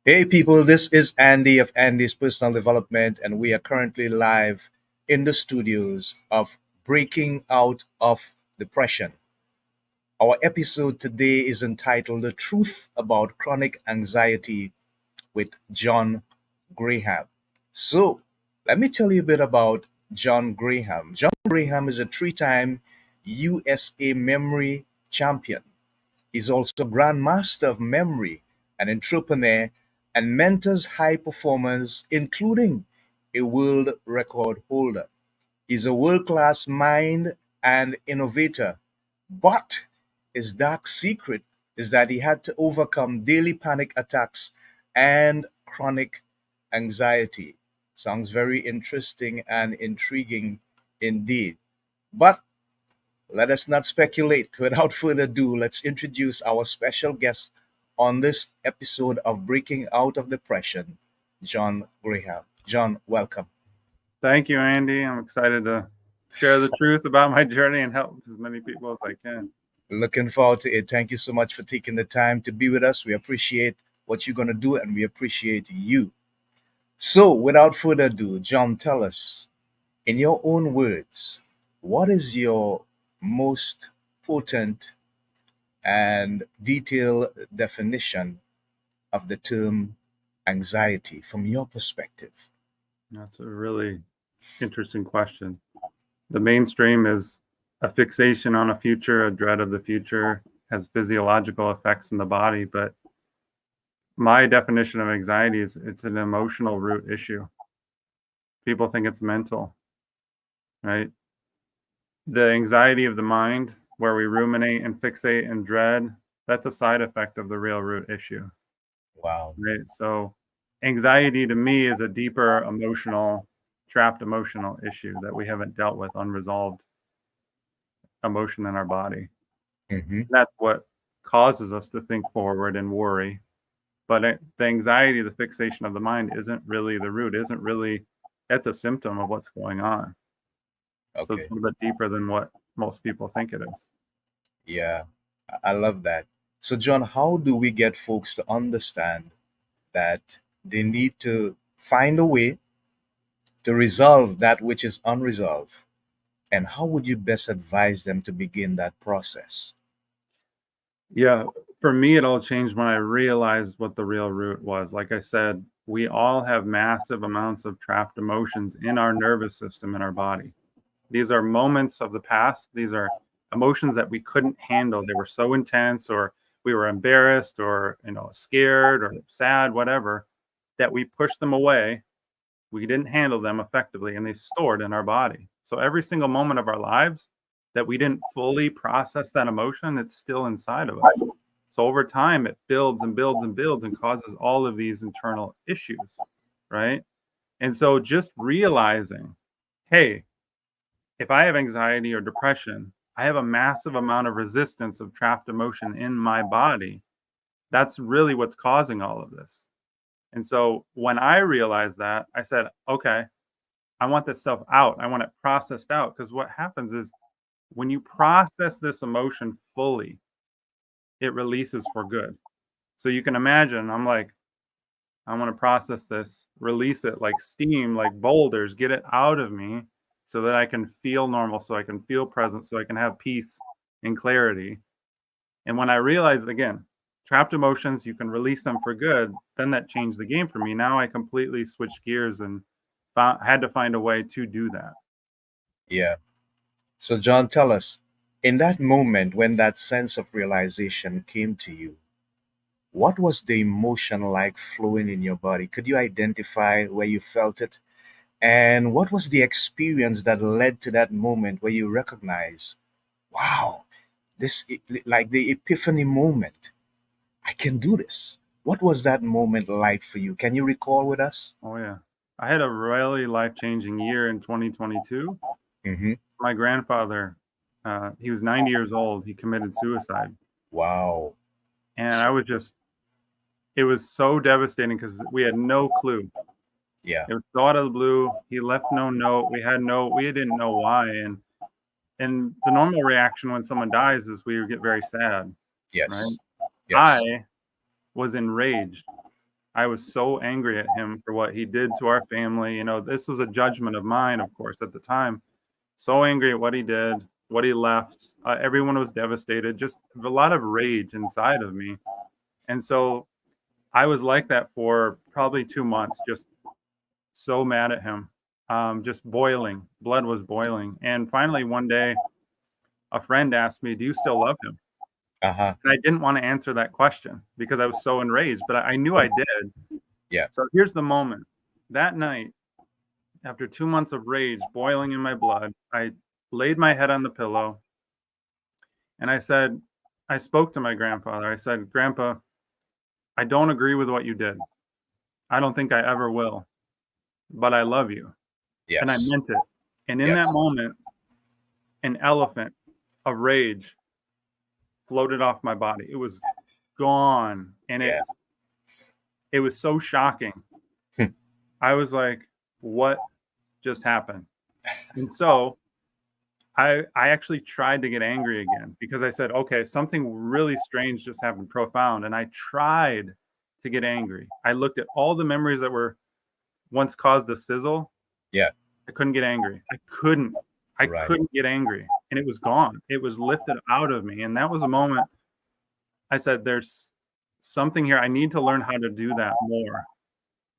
Hey people, this is Andy of Andy's Personal Development, and we are currently live in the studios of Breaking Out of Depression. Our episode today is entitled The Truth About Chronic Anxiety with John Graham. So, let me tell you a bit about John Graham. John Graham is a three-time USA memory champion. He's also Grandmaster of Memory, an entrepreneur, and mentors high performers, including a world record holder. He's a world class mind and innovator. But his dark secret is that he had to overcome daily panic attacks and chronic anxiety. Sounds very interesting and intriguing indeed. But let us not speculate. Without further ado, let's introduce our special guest on this episode of Breaking Out of Depression, John Graham. John, welcome. Thank you, Andy. I'm excited to share the truth about my journey and help as many people as I can. Looking forward to it. Thank you so much for taking the time to be with us. We appreciate what you're going to do and we appreciate you. So, without further ado, John, tell us, in your own words, what is your most potent and detailed definition of the term anxiety from your perspective? That's a really interesting question. The mainstream is a fixation on a future, a dread of the future, has physiological effects in the body. But my definition of anxiety is it's an emotional root issue. People think it's mental, right? The anxiety of the mind, where we ruminate and fixate and dread, that's a side effect of the real root issue. Wow. Right. So anxiety to me is a deeper emotional, trapped emotional issue that we haven't dealt with, unresolved emotion in our body. Hmm. That's what causes us to think forward and worry. But the anxiety, the fixation of the mind isn't really the root, isn't really, that's a symptom of what's going on. So it's Okay. a little bit deeper than what most people think it is. Yeah, I love that. So, John, how do we get folks to understand that they need to find a way to resolve that which is unresolved? And how would you best advise them to begin that process? Yeah, for me, it all changed when I realized what the real root was. Like I said, we all have massive amounts of trapped emotions in our nervous system, in our body. These are moments of the past. These are emotions that we couldn't handle. They were so intense, or we were embarrassed, or scared, or sad, whatever, that we pushed them away. We didn't handle them effectively, and they stored in our body. So every single moment of our lives that we didn't fully process that emotion, it's still inside of us. So over time, it builds and builds and builds and causes all of these internal issues, right? And so just realizing, hey, if I have anxiety or depression, I have a massive amount of resistance of trapped emotion in my body. That's really what's causing all of this. And so when I realized that, I said, okay, I want this stuff out. I want it processed out. Because what happens is when you process this emotion fully, it releases for good. So you can imagine, I'm like, I want to process this, release it like steam, like boulders, get it out of me so that I can feel normal, so I can feel present, so I can have peace and clarity. And when I realized, again, trapped emotions, you can release them for good, then that changed the game for me. Now I completely switched gears and had to find a way to do that. Yeah. So, John, tell us, in that moment when that sense of realization came to you, what was the emotion like flowing in your body? Could you identify where you felt it? And what was the experience that led to that moment where you recognize, wow, like the epiphany moment, I can do this? What was that moment like for you? Can you recall with us? Oh, yeah. I had a really life changing year in 2022. Mm-hmm. My grandfather, he was 90 years old. He committed suicide. Wow. And So, I was just, it was so devastating because we had no clue. yeah. It was so out of the blue. He left no note. We didn't know why. And the normal reaction when someone dies is we get very sad, right? Yes. Yes. I was enraged. I was so angry at him for what he did to our family. You know, this was a judgment of mine, of course, at the time. So angry at what he did, what he left. Everyone was devastated, just a lot of rage inside of me. And so I was like that for probably 2 months, just so mad at him, just boiling. Blood was boiling. And finally, one day, a friend asked me, "Do you still love him?" Uh-huh. And I didn't want to answer that question because I was so enraged, but I knew I did. Yeah. So here's the moment. That night, after 2 months of rage boiling in my blood, I laid my head on the pillow and I spoke to my grandfather. I said, "Grandpa, I don't agree with what you did. I don't think I ever will, but I love you." And I Yes. meant it. And in that Yes. moment, an elephant of rage floated off my body. It was gone. And Yeah. it was so shocking. Hmm. I was like, what just happened? And so I actually tried to get angry again because I said, okay, something really strange just happened, profound. And I tried to get angry. I looked at all the memories that were once caused a sizzle. Yeah. I couldn't get angry. I Right. couldn't get angry. And it was gone. It was lifted out of me. And that was a moment I said, there's something here. I need to learn how to do that more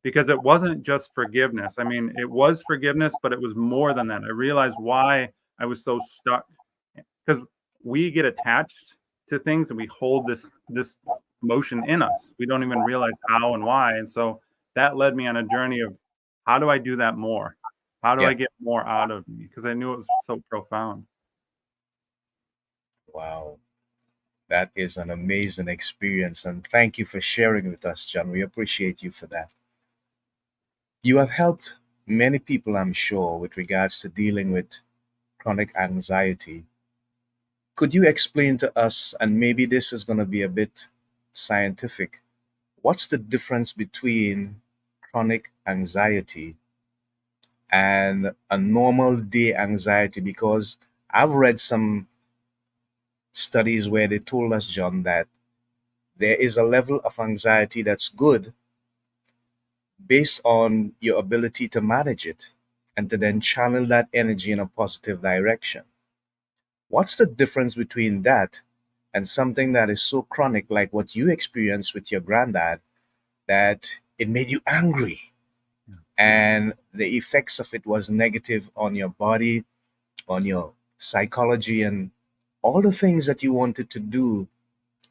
because it wasn't just forgiveness. I mean, it was forgiveness, but it was more than that. I realized why I was so stuck because we get attached to things and we hold this emotion in us. We don't even realize how and why. And so that led me on a journey of how do I do that more? How do I Yeah. get more out of me? Because I knew it was so profound. Wow. That is an amazing experience. And thank you for sharing with us, John. We appreciate you for that. You have helped many people, I'm sure, with regards to dealing with chronic anxiety. Could you explain to us, and maybe this is going to be a bit scientific, what's the difference between chronic anxiety and a normal day anxiety? Because I've read some studies where they told us, John, that there is a level of anxiety that's good based on your ability to manage it and to then channel that energy in a positive direction. What's the difference between that and something that is so chronic, like what you experienced with your granddad, that it made you angry and the effects of it was negative on your body, on your psychology, and all the things that you wanted to do?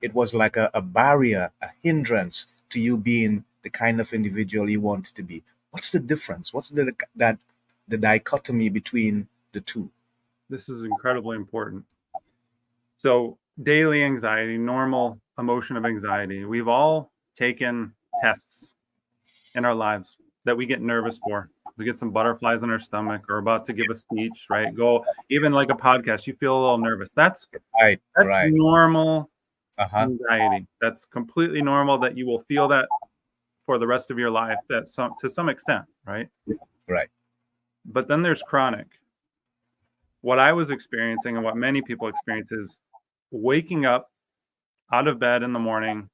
It was like a barrier, a hindrance to you being the kind of individual you want to be. What's the difference? What's the dichotomy between the two? This is incredibly important. So, daily anxiety, normal emotion of anxiety. We've all taken tests in our lives that we get nervous for. We get some butterflies in our stomach or about to give a speech, right? Go even like a podcast, you feel a little nervous. Right, That's right. normal Uh-huh. anxiety. That's completely normal that you will feel that for the rest of your life to some extent, right? Right. But then there's chronic. What I was experiencing and what many people experience is waking up out of bed in the morning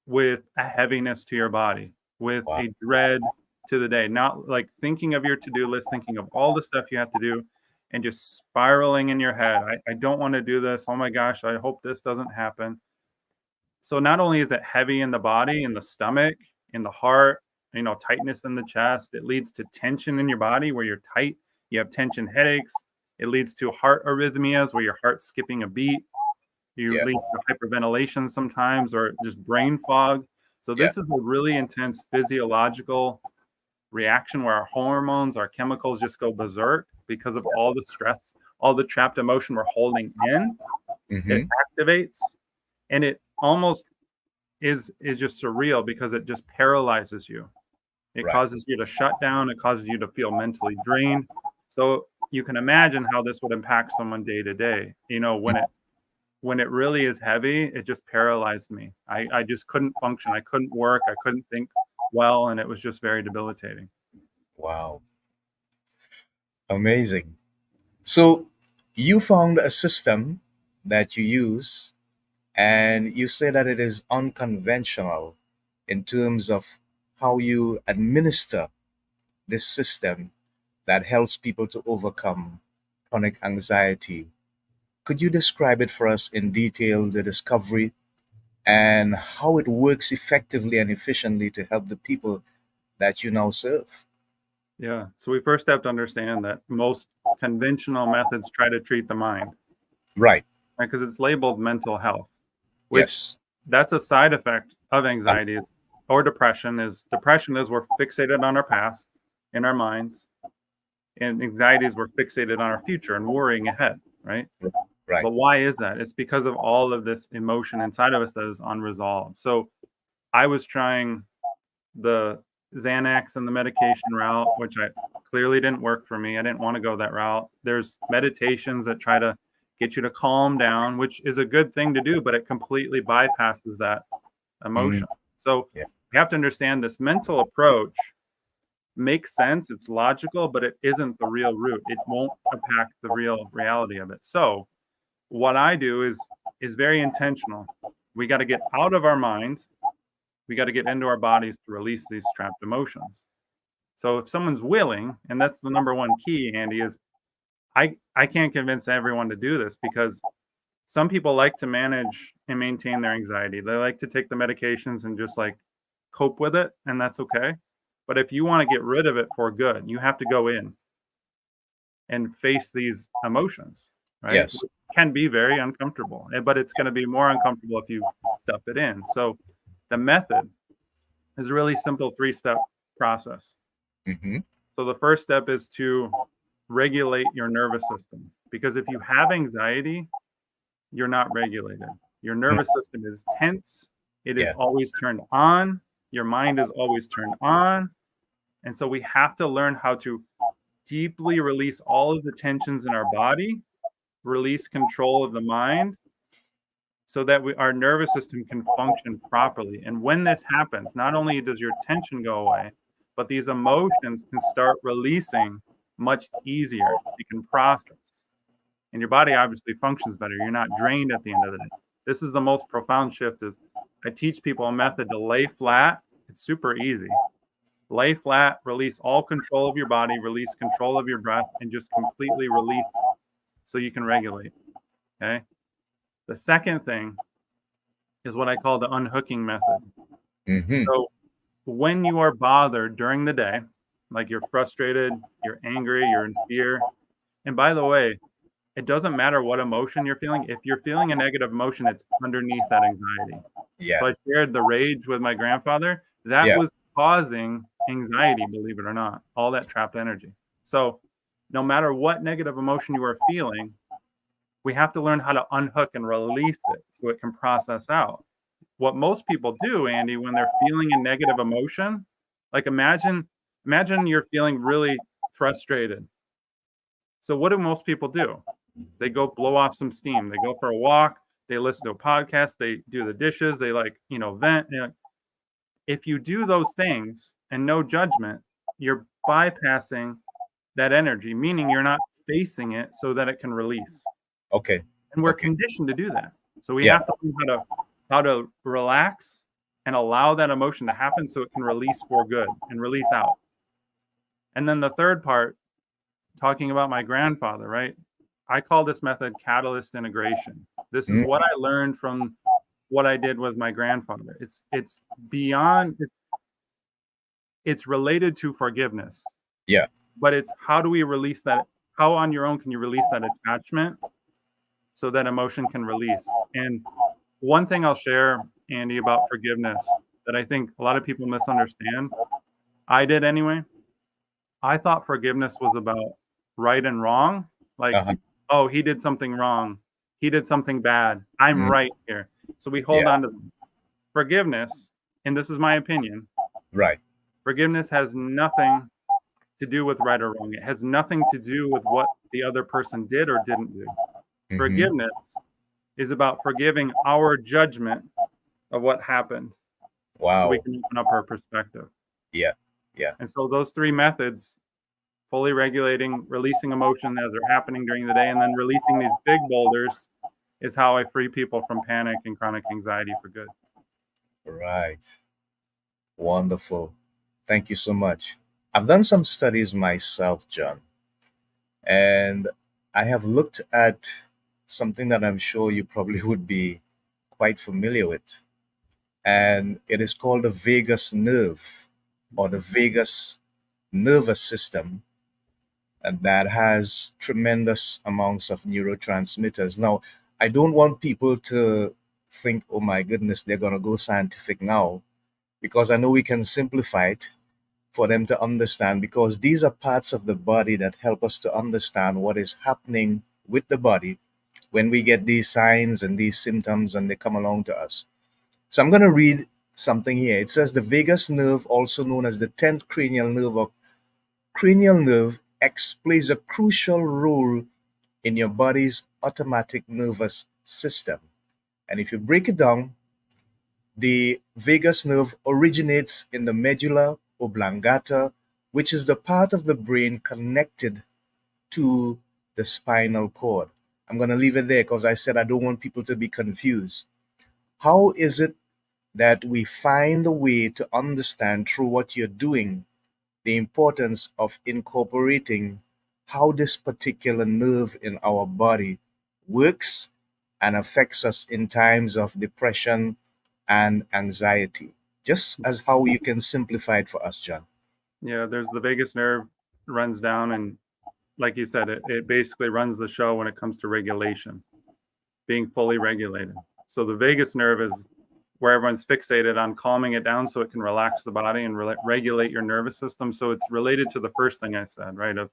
with a heaviness to your body, with Wow. a dread to the day, not like thinking of your to-do list, thinking of all the stuff you have to do and just spiraling in your head. I don't want to do this. Oh my gosh, I hope this doesn't happen. So not only is it heavy in the body, in the stomach, in the heart, tightness in the chest, it leads to tension in your body where you're tight, you have tension headaches. It leads to heart arrhythmias where your heart's skipping a beat. You Yeah. leads to hyperventilation sometimes or just brain fog. So Yeah. this is a really intense physiological reaction where our hormones, our chemicals just go berserk because of all the stress, all the trapped emotion we're holding in. It Mm-hmm. activates and it almost is just surreal because it just paralyzes you. It Right. causes you to shut down, it causes you to feel mentally drained. So you can imagine how this would impact someone day to day. When it really is heavy, it just paralyzed me. I just couldn't function. I couldn't work. I couldn't think well, and it was just very debilitating. Wow. Amazing. So you found a system that you use, and you say that it is unconventional in terms of how you administer this system that helps people to overcome chronic anxiety. Could you describe it for us in detail, the discovery, and how it works effectively and efficiently to help the people that you now serve? Yeah. So we first have to understand that most conventional methods try to treat the mind, Right. right? Because it's labeled mental health, which Yes. that's a side effect of Um, anxiety or depression is we're fixated on our past in our minds, and anxiety is we're fixated on our future and worrying ahead, right? right. But why is that? It's because of all of this emotion inside of us that is unresolved. So I was trying the Xanax and the medication route, which I clearly didn't work for me. I didn't want to go that route. There's meditations that try to get you to calm down, which is a good thing to do, but it completely bypasses that Mm, emotion. So yeah. you have to understand this mental approach makes sense. It's logical, but it isn't the real root. It won't impact the real reality of it. So what I do is very intentional. We got to get out of our minds. We got to get into our bodies to release these trapped emotions. So if someone's willing, and that's the number one key, Andy, is I can't convince everyone to do this because some people like to manage and maintain their anxiety. They like to take the medications and just like cope with it, and that's okay. But if you want to get rid of it for good, you have to go in and face these emotions, right? Yes. It can be very uncomfortable, but it's going to be more uncomfortable if you stuff it in. So the method is a really simple 3-step process. Hmm. So the first step is to regulate your nervous system, because if you have anxiety, you're not regulated. Your nervous system is tense. It is Yeah. always turned on. Your mind is always turned on. And so we have to learn how to deeply release all of the tensions in our body, release control of the mind so that our nervous system can function properly. And when this happens, not only does your tension go away, but these emotions can start releasing much easier. You can process. And your body obviously functions better. You're not drained at the end of the day. This is the most profound shift is I teach people a method to lay flat. It's super easy. Lay flat, release all control of your body, release control of your breath, and just completely release so you can regulate. Okay. The second thing is what I call the unhooking method. Hmm. So when you are bothered during the day, like you're frustrated, you're angry, you're in fear. And by the way, it doesn't matter what emotion you're feeling. If you're feeling a negative emotion, it's underneath that anxiety. Yeah. So I shared the rage with my grandfather. That Yeah. was causing anxiety, believe it or not, all that trapped energy. So no matter what negative emotion you are feeling, we have to learn how to unhook and release it so it can process out. What most people do, Andy, when they're feeling a negative emotion, like imagine you're feeling really frustrated. So what do most people do? They go blow off some steam. They go for a walk, they listen to a podcast, they do the dishes, they vent. If you do those things and no judgment, you're bypassing that energy, meaning you're not facing it so that it can release. Okay. And we're Okay. conditioned to do that. So we Yeah. have to learn how to relax and allow that emotion to happen so it can release for good and release out. And then the third part, talking about my grandfather, right? I call this method catalyst integration. This is Mm, what I learned from what I did with my grandfather. It's beyond it's related to forgiveness, yeah. but it's how do we release that? How on your own can you release that attachment so that emotion can release? And one thing I'll share, Andy, about forgiveness that I think a lot of people misunderstand, I did anyway. I thought forgiveness was about right and wrong. Like, Uh-huh. oh, he did something wrong. He did something bad. I'm Mm, right here. So we hold yeah. on to forgiveness. And this is my opinion. Right. Forgiveness has nothing to do with right or wrong. It has nothing to do with what the other person did or didn't do. Hmm. Forgiveness is about forgiving our judgment of what happened so we Wow. can open up our perspective. Yeah. Yeah. And so those three methods, fully regulating, releasing emotion as they're happening during the day, and then releasing these big boulders is how I free people from panic and chronic anxiety for good. Right. Wonderful. Thank you so much. I've done some studies myself, John, and I have looked at something that I'm sure you probably would be quite familiar with, and it is called the vagus nerve or the vagus nervous system, and that has tremendous amounts of neurotransmitters. Now, I don't want people to think, oh my goodness, they're going to go scientific now, because I know we can simplify it for them to understand, because these are parts of the body that help us to understand what is happening with the body when we get these signs and these symptoms and they come along to us. So I'm going to read something here. It says the vagus nerve, also known as the 10th cranial nerve or cranial nerve X, plays a crucial role in your body's automatic nervous system. And if you break it down, the vagus nerve originates in the medulla oblongata, which is the part of the brain connected to the spinal cord. I'm going to leave it there because I said I don't want people to be confused. How is it that we find a way to understand through what you're doing the importance of incorporating how this particular nerve in our body works and affects us in times of depression and anxiety? Just as how you can simplify it for us, John. Yeah, there's the vagus nerve runs down, and like you said, it basically runs the show when it comes to regulation, being fully regulated. So the vagus nerve is where everyone's fixated on calming it down so it can relax the body and regulate your nervous system. So it's related to the first thing I said, right? Of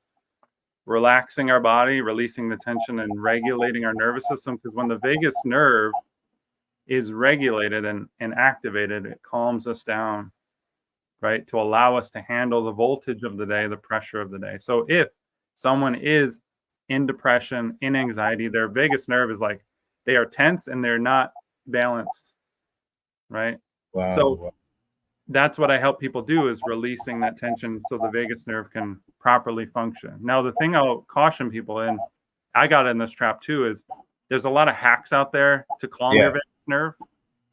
relaxing our body, releasing the tension, and regulating our nervous system. Because when the vagus nerve is regulated and activated, it calms us down, right? To allow us to handle the voltage of the day, the pressure of the day. So if someone is in depression, in anxiety, their vagus nerve is like, they are tense and they're not balanced, right? So Wow. that's what I help people do, is releasing that tension so the vagus nerve can properly function. Now, the thing I'll caution people in, I got in this trap too, is there's a lot of hacks out there to calm your Yeah. vagus nerve.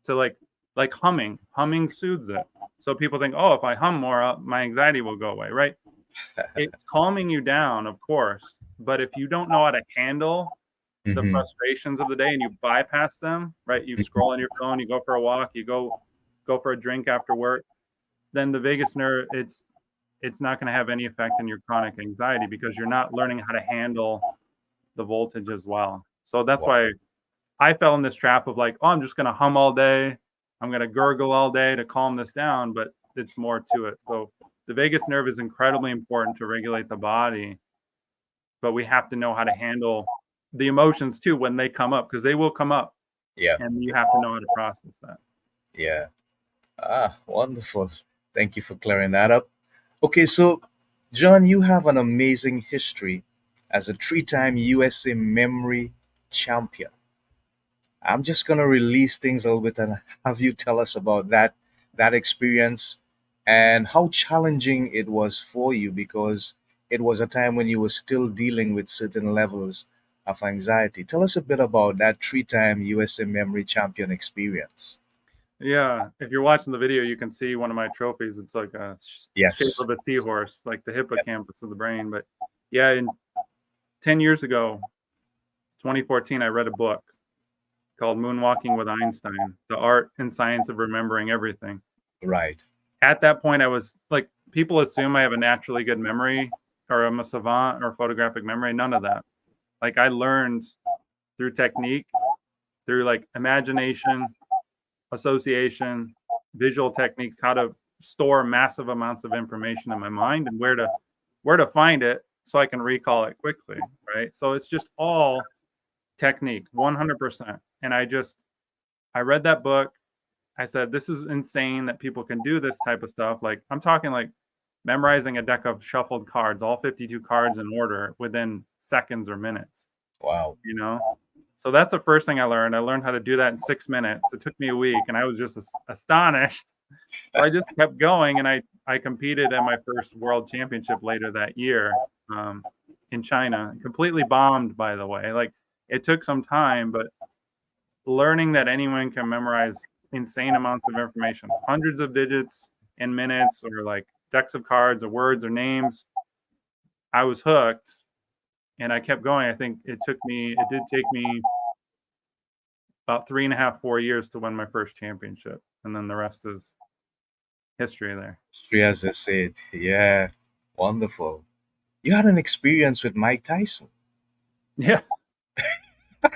To like humming soothes it. So people think, oh, if I hum more, my anxiety will go away, right? It's calming you down, of course, but if you don't know how to handle the Hmm. frustrations of the day and you bypass them, right? You scroll on your phone, you go for a walk, you go for a drink after work, then the vagus nerve, it's not going to have any effect on your chronic anxiety because you're not learning how to handle the voltage as well. So that's Wow. why I fell in this trap of like, oh, I'm just going to hum all day. I'm going to gurgle all day to calm this down, but it's more to it. So the vagus nerve is incredibly important to regulate the body, but we have to know how to handle the emotions too when they come up, because they will come up, Yeah. and you have to know how to process that. Yeah. Ah, wonderful. Thank you for clearing that up. Okay, so John, you have an amazing history as a three-time USA memory champion. I'm just gonna release things a little bit and have you tell us about that experience and how challenging it was for you, because it was a time when you were still dealing with certain levels of anxiety. Tell us a bit about that three-time USA memory champion experience. Yeah, if you're watching the video, you can see one of my trophies. It's like a shape Yes. of a seahorse, like the Yep. hippocampus of the brain. But yeah, 10 years ago, 2014, I read a book called Moonwalking with Einstein: The Art and Science of Remembering Everything. Right. At that point, I was like, people assume I have a naturally good memory or I'm a savant or photographic memory. None of that. Like, I learned through technique, through like imagination, association, visual techniques, how to store massive amounts of information in my mind and where to find it so I can recall it quickly, right? So it's just all technique, 100%. And I read that book. I said, this is insane that people can do this type of stuff. Like, I'm talking like memorizing a deck of shuffled cards, all 52 cards in order within seconds or minutes, Wow. you know? So that's the first thing I learned. I learned how to do that in 6 minutes. It took me a week and I was just astonished. So I just kept going, and I competed at my first world championship later that year, um, in China. Completely bombed, by the way. Like, it took some time, but learning that anyone can memorize insane amounts of information, hundreds of digits in minutes or like decks of cards or words or names. I was hooked, and I kept going. I think it did take me about 3.5, 4 years to win my first championship. And then the rest is history there. As I said, yeah, wonderful. You had an experience with Mike Tyson. Yeah.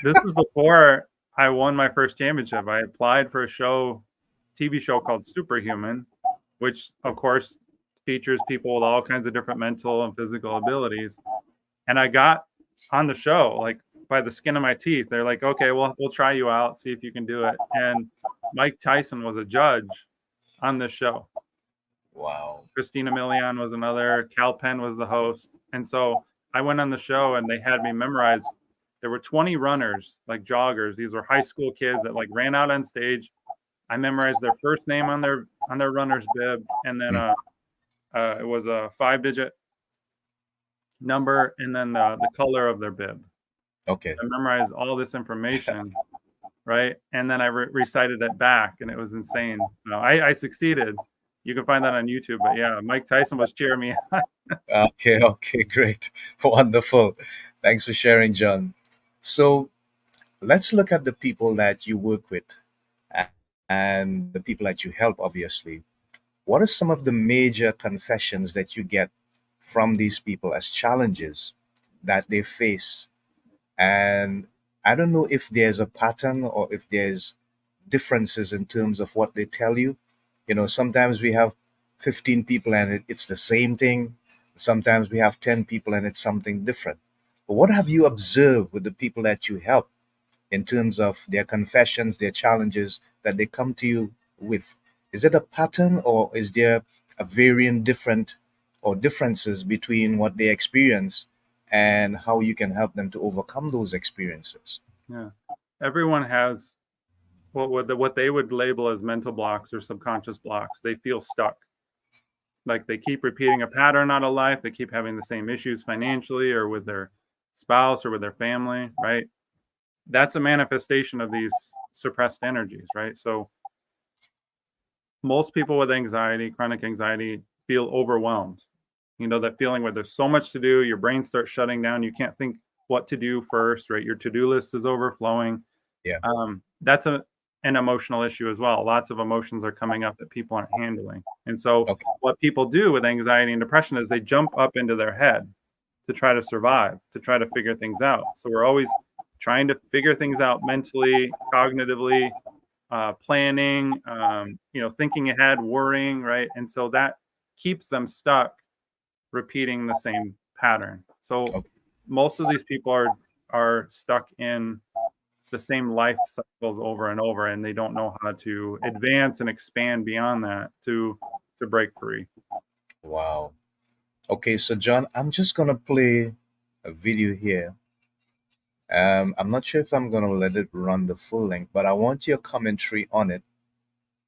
This is before I won my first championship. I applied for a TV show called Superhuman, which of course features people with all kinds of different mental and physical abilities. And I got on the show like by the skin of my teeth. They're like, okay, well, we'll try you out, see if you can do it. And Mike Tyson was a judge on this show. Wow. Christina Milian was another. Cal Penn was the host. And so I went on the show and they had me memorize. There were 20 runners, like joggers. These were high school kids that like ran out on stage. I memorized their first name on their runner's bib, and then it was a 5-digit number, and then the color of their bib. Okay. So I memorized all this information, right? And then I recited it back, and it was insane. I succeeded. You can find that on YouTube. But yeah, Mike Tyson was cheering me on. Okay, great. Wonderful. Thanks for sharing, John. So let's look at the people that you work with and the people that you help, obviously. What are some of the major confessions that you get from these people as challenges that they face? And I don't know if there's a pattern or if there's differences in terms of what they tell you. Sometimes we have 15 people and it's the same thing. Sometimes we have 10 people and it's something different. But what have you observed with the people that you help in terms of their confessions, their challenges that they come to you with? Is it a pattern, or is there a varying differences between what they experience and how you can help them to overcome those experiences? Yeah. Everyone has what they would label as mental blocks or subconscious blocks. They feel stuck. Like they keep repeating a pattern out of life. They keep having the same issues financially or with their spouse or with their family, right? That's a manifestation of these suppressed energies, right? So most people with anxiety, chronic anxiety, feel overwhelmed. That feeling where there's so much to do, your brain starts shutting down. You can't think what to do first, right? Your to-do list is overflowing. Yeah. That's an emotional issue as well. Lots of emotions are coming up that people aren't handling. And so what people do with anxiety and depression is they jump up into their head to try to survive, to try to figure things out. So we're always trying to figure things out mentally, cognitively, planning, thinking ahead, worrying, right? And so that keeps them stuck repeating the same pattern. So most of these people are stuck in the same life cycles over and over, and they don't know how to advance and expand beyond that to break free. Wow. Okay, so John, I'm just gonna play a video here. I'm not sure if I'm gonna let it run the full length, but I want your commentary on it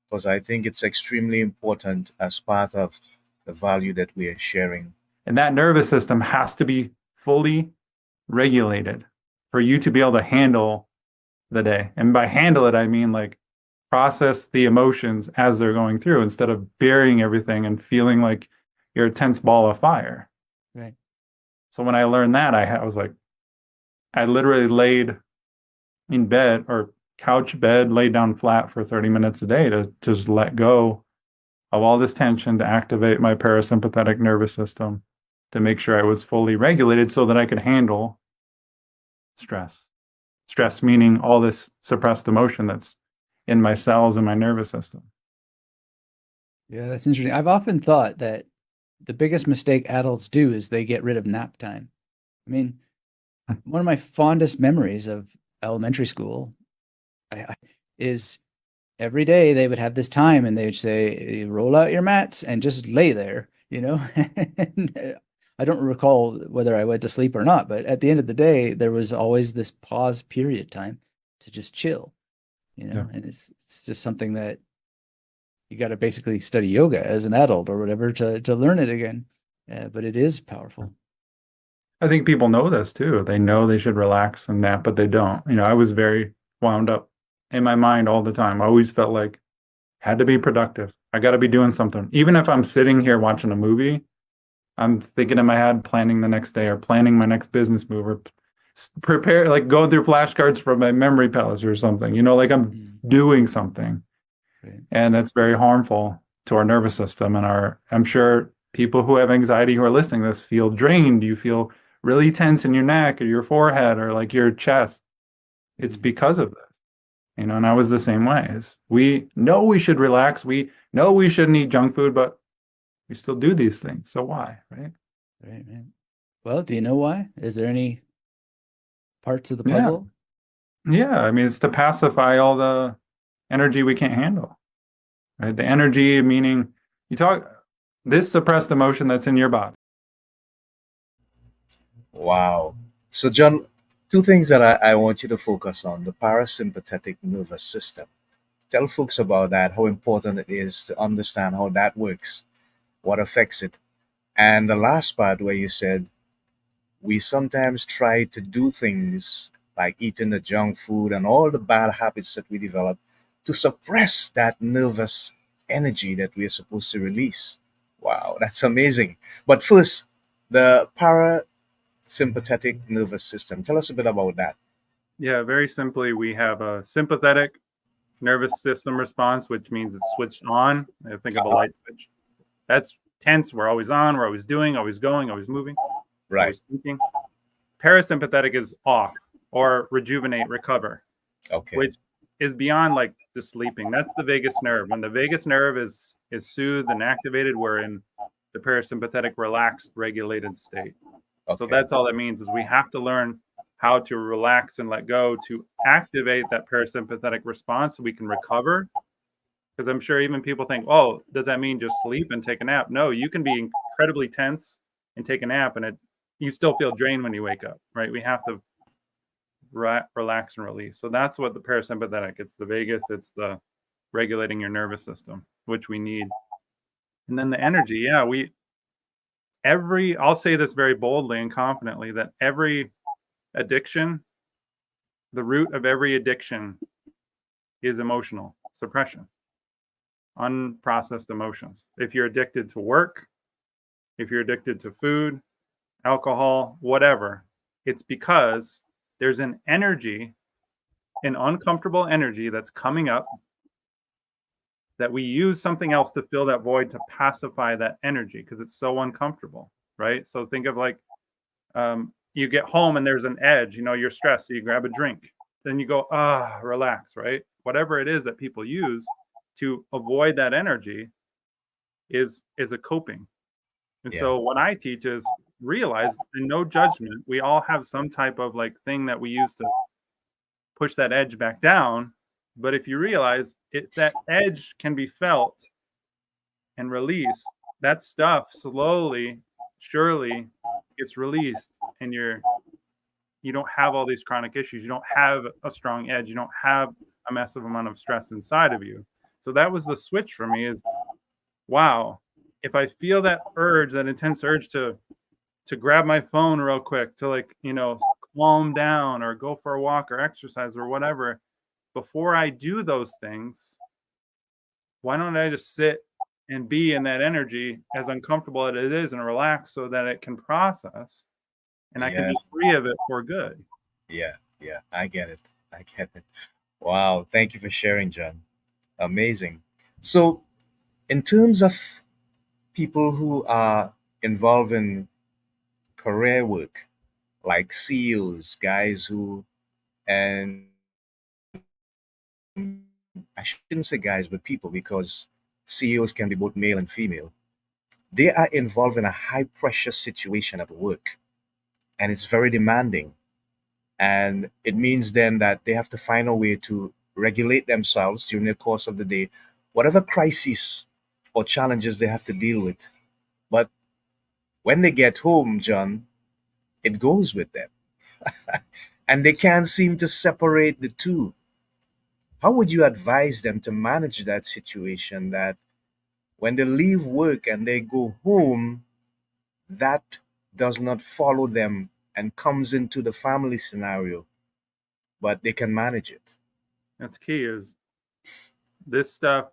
because I think it's extremely important as part of the value that we are sharing. And that nervous system has to be fully regulated for you to be able to handle the day. And by handle it, I mean like process the emotions as they're going through instead of burying everything and feeling like you're a tense ball of fire. Right. So when I learned that, I was like, I literally laid in bed or couch bed, laid down flat for 30 minutes a day to just let go of all this tension, to activate my parasympathetic nervous system, to make sure I was fully regulated so that I could handle stress. Stress meaning all this suppressed emotion that's in my cells and my nervous system. Yeah, that's interesting. I've often thought that the biggest mistake adults do is they get rid of nap time. I mean, one of my fondest memories of elementary school is every day they would have this time and they would say, roll out your mats and just lay there, And I don't recall whether I went to sleep or not, but at the end of the day, there was always this pause period time to just chill, and it's just something that you got to basically study yoga as an adult or whatever to learn it again. But it is powerful. I think people know this too. They know they should relax and nap, but they don't. I was very wound up in my mind all the time. I always felt like Had to be productive. I got to be doing something. Even if I'm sitting here watching a movie, I'm thinking in my head, planning the next day or planning my next business move or prepare, like going through flashcards from my memory palace or something, like I'm doing something. Right. And that's very harmful to our nervous system. And I'm sure people who have anxiety who are listening to this feel drained. You feel really tense in your neck or your forehead or like your chest. It's because of this. And I was the same way. We know we should relax. We know we shouldn't eat junk food, but we still do these things. So why, right? Right. Well, do you know why? Is there any parts of the puzzle? Yeah. I mean, it's to pacify all the energy we can't handle, right? The energy meaning this suppressed emotion that's in your body. Wow. So, John, two things that I want you to focus on: the parasympathetic nervous system. Tell folks about that, how important it is to understand how that works, what affects it. And the last part where you said we sometimes try to do things like eating the junk food and all the bad habits that we develop to suppress that nervous energy that we are supposed to release. Wow, that's amazing. But first, the parasympathetic nervous system. Tell us a bit about that. Yeah, very simply, we have a sympathetic nervous system response, which means it's switched on. I think of a light switch. That's tense. We're always on. We're always doing, always going, always moving, Right. always thinking. Parasympathetic is off or rejuvenate, recover, Okay. which is beyond like just sleeping. That's the vagus nerve. When the vagus nerve is soothed and activated, we're in the parasympathetic, relaxed, regulated state. So Okay. that's all that means is we have to learn how to relax and let go to activate that parasympathetic response so we can recover. Because I'm sure even people think, oh, does that mean just sleep and take a nap? No, you can be incredibly tense and take a nap and you still feel drained when you wake up, right? We have to relax and release. So that's what the parasympathetic, it's the vagus, it's the regulating your nervous system, which we need. And then the energy, yeah, I'll say this very boldly and confidently that every addiction, the root of every addiction is emotional suppression, unprocessed emotions. If you're addicted to work, if you're addicted to food, alcohol, whatever, it's because there's an energy, an uncomfortable energy that's coming up that we use something else to fill that void to pacify that energy because it's so uncomfortable, right? So think of like you get home and there's an edge, you're stressed, so you grab a drink, then you go, relax, right? Whatever it is that people use to avoid that energy is a coping. And Yeah. so what I teach is realize, and no judgment, we all have some type of like thing that we use to push that edge back down. But if you realize that edge can be felt and released, that stuff slowly, surely gets released, and you don't have all these chronic issues. You don't have a strong edge. You don't have a massive amount of stress inside of you. So that was the switch for me is, wow, if I feel that urge, that intense urge to grab my phone real quick, to like, calm down or go for a walk or exercise or whatever, before I do those things, why don't I just sit and be in that energy, as uncomfortable as it is, and relax so that it can process and I can Yeah. be free of it for good. Yeah. Yeah. I get it. I get it. Wow. Thank you for sharing, John. Amazing. So, in terms of people who are involved in career work, like CEOs, guys who, and I shouldn't say guys, but people, because CEOs can be both male and female, they are involved in a high pressure situation at work, and it's very demanding. And it means then that they have to find a way to regulate themselves during the course of the day, whatever crises or challenges they have to deal with. But when they get home, John, it goes with them. And they can't seem to separate the two. How would you advise them to manage that situation, that when they leave work and they go home, that does not follow them and comes into the family scenario, but they can manage it? That's key, is this stuff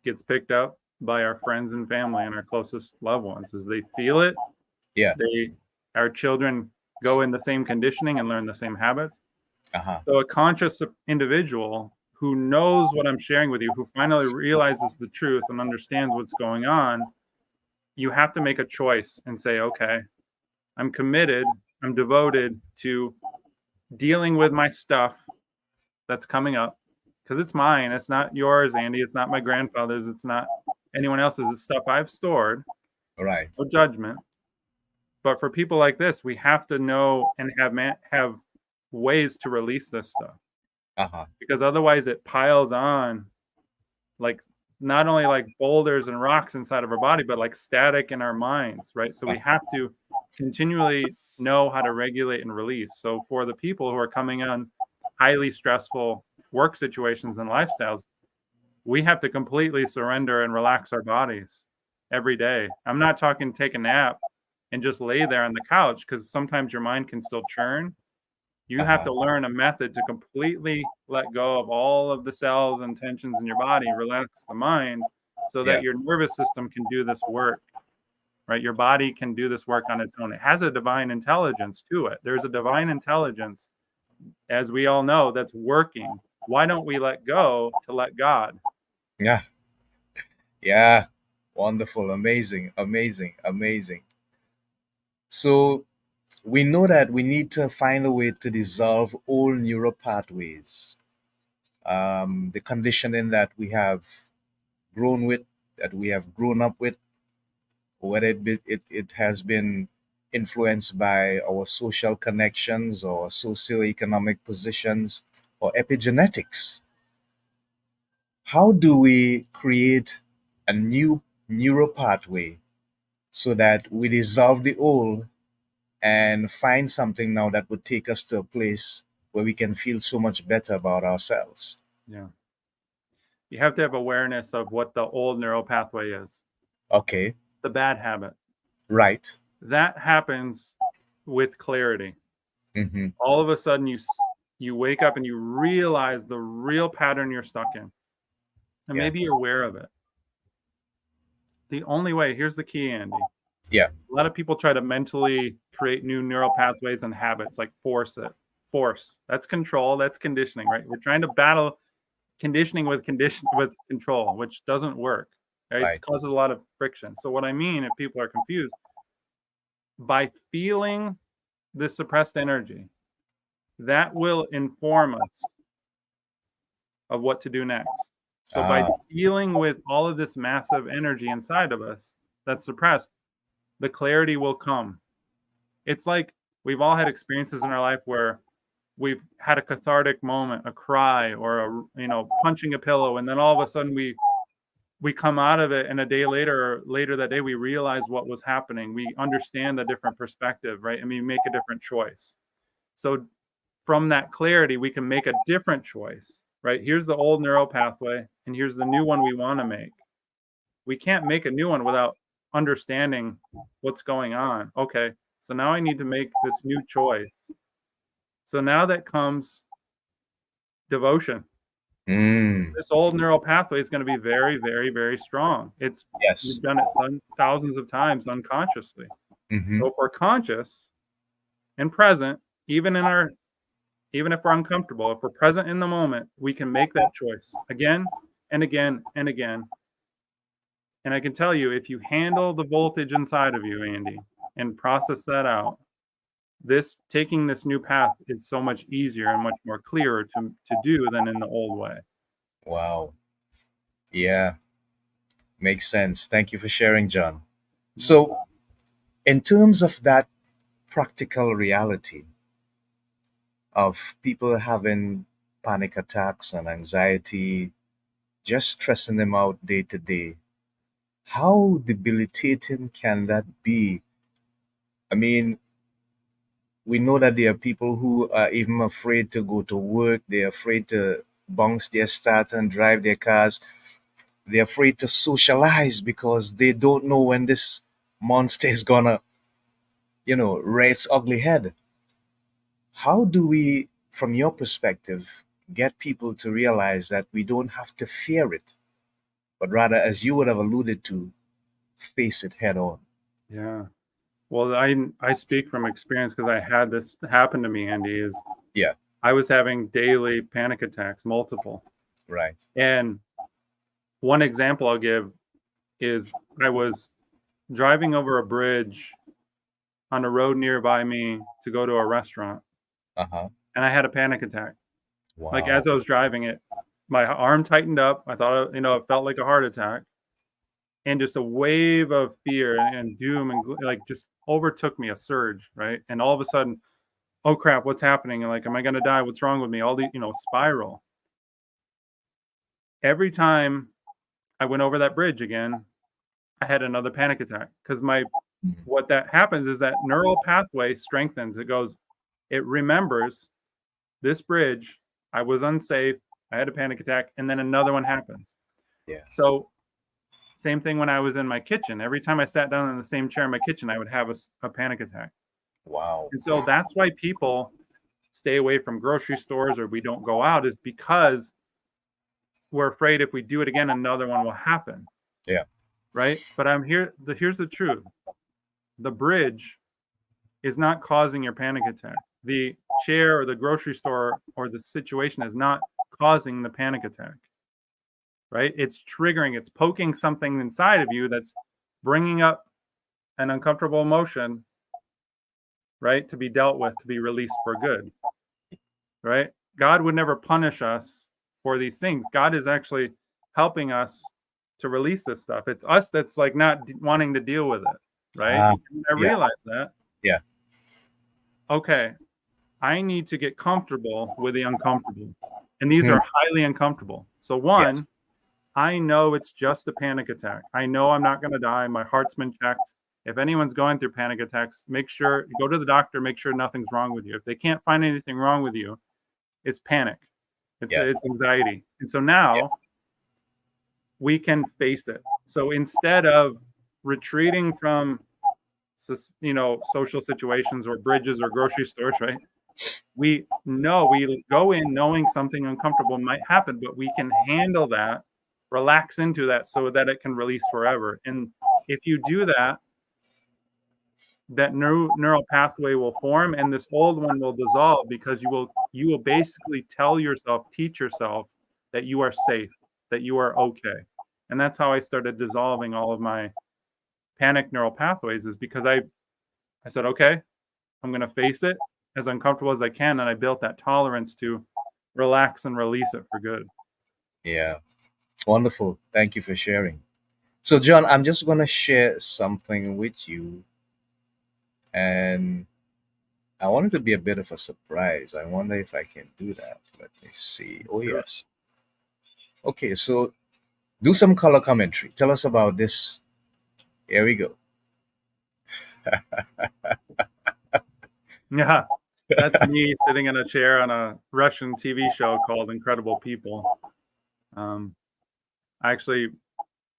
gets picked up by our friends and family and our closest loved ones. As they feel it, Yeah. our children go in the same conditioning and learn the same habits. Uh-huh. So a conscious individual who knows what I'm sharing with you, who finally realizes the truth and understands what's going on, you have to make a choice and say, okay, I'm committed, I'm devoted to dealing with my stuff that's coming up, because it's mine. It's not yours, Andy. It's not my grandfather's. It's not anyone else's. It's stuff I've stored. Right. No judgment. But for people like this, we have to know and have ways to release this stuff, Uh-huh. because otherwise it piles on, like not only like boulders and rocks inside of our body, but like static in our minds, right? So we have to continually know how to regulate and release. So for the people who are coming on highly stressful work situations and lifestyles, we have to completely surrender and relax our bodies every day. I'm not talking take a nap and just lay there on the couch, because sometimes your mind can still churn. You have to learn a method to completely let go of all of the cells and tensions in your body, relax the mind, so that your nervous system can do this work, right? Your body can do this work on its own. It has a divine intelligence to it. There's a divine intelligence, as we all know, that's working. Why don't we let go to let God? Yeah. Yeah. Wonderful. Amazing. Amazing. Amazing. So we know that we need to find a way to dissolve all neural pathways. The conditioning that we have grown with, that we have grown up with, whether it has been influenced by our social connections or socioeconomic positions or epigenetics. How do we create a new neural pathway so that we dissolve the old and find something now that would take us to a place where we can feel so much better about ourselves? Yeah. You have to have awareness of what the old neural pathway is, Okay, the bad habit. right. That happens with clarity. Mm-hmm. All of a sudden you wake up and you realize the real pattern you're stuck in. And Yeah. maybe you're aware of it. The only way, here's the key, Andy. Yeah. A lot of people try to mentally create new neural pathways and habits, like force it. Force. That's control, that's conditioning, right? We're trying to battle conditioning with control, which doesn't work. Right? Right. It causes a lot of friction. So what I mean, if people are confused, by feeling this suppressed energy, that will inform us of what to do next. So by dealing with all of this massive energy inside of us that's suppressed, the clarity will come. It's like we've all had experiences in our life where we've had a cathartic moment, a cry, or punching a pillow, and then all of a sudden we come out of it, and a day later that day we realize what was happening. We understand a different perspective, right? And we make a different choice. So from that clarity, we can make a different choice, right? Here's the old neural pathway, and here's the new one we want to make. We can't make a new one without understanding what's going on. Okay, so now I need to make this new choice. So now that comes devotion. This old neural pathway is going to be very, very, very strong. We've done it thousands of times unconsciously. Mm-hmm. So if we're conscious and present, even if we're uncomfortable, if we're present in the moment, we can make that choice again and again and again. And I can tell you, if you handle the voltage inside of you, Andy, and process that out, taking this new path is so much easier and much more clearer to do than in the old way. Wow. Yeah. Makes sense. Thank you for sharing, John. So, in terms of that practical reality of people having panic attacks and anxiety, just stressing them out day to day, how debilitating can that be? I mean, we know that there are people who are even afraid to go to work. They're afraid to bounce their start and drive their cars. They're afraid to socialize because they don't know when this monster is gonna, rear its ugly head. How do we, from your perspective, get people to realize that we don't have to fear it? but rather, as you would have alluded to, face it head on. Yeah. Well, I speak from experience because I had this happen to me, Andy. Is Yeah, I was having daily panic attacks, multiple. right. And one example I'll give is I was driving over a bridge on a road nearby me to go to a restaurant, Uh-huh. and I had a panic attack. Like Wow. as I was driving it, my arm tightened up. I thought, it felt like a heart attack, and just a wave of fear and doom and like just overtook me, a surge, right? And all of a sudden, oh crap, what's happening? And like, am I going to die? What's wrong with me? All the, spiral. Every time I went over that bridge again, I had another panic attack because Mhm. what that happens is that neural pathway strengthens. It remembers this bridge. I was unsafe. I had a panic attack, and then another one happens. Yeah. So same thing when I was in my kitchen. Every time I sat down in the same chair in my kitchen, I would have a panic attack. Wow. And so that's why people stay away from grocery stores or we don't go out, is because we're afraid if we do it again, another one will happen. Yeah. Right. But here's the truth. The bridge is not causing your panic attack. The chair or the grocery store or the situation is not causing the panic attack. Right. It's triggering, it's poking something inside of you that's bringing up an uncomfortable emotion, right, to be dealt with, to be released for good, right? God would never punish us for these things. God is actually helping us to release this stuff. It's us that's like not wanting to deal with it, right? Ah, And I yeah. realize that. Yeah. Okay, I need to get comfortable with the uncomfortable. And these Hmm. are highly uncomfortable. So Yes. one, I know it's just a panic attack. I know I'm not going to die. My heart's been checked. If anyone's going through panic attacks, make sure you go to the doctor, make sure nothing's wrong with you. If they can't find anything wrong with you, it's panic. Yeah. It's anxiety. And so Yeah. now we can face it. So instead of retreating from social situations or bridges or grocery stores, right? We go in knowing something uncomfortable might happen, but we can handle that, relax into that so that it can release forever. And if you do that, that neural pathway will form and this old one will dissolve, because you will basically teach yourself that you are safe, that you are okay. And that's how I started dissolving all of my panic neural pathways, is because I said, okay, I'm going to face it as uncomfortable as I can. And I built that tolerance to relax and release it for good. Yeah. Wonderful. Thank you for sharing. So, John, I'm just going to share something with you, and I want it to be a bit of a surprise. I wonder if I can do that. Let me see. Oh, Sure. yes. Okay, so do some color commentary. Tell us about this. Here we go. Yeah. That's me sitting in a chair on a Russian TV show called Incredible People. I actually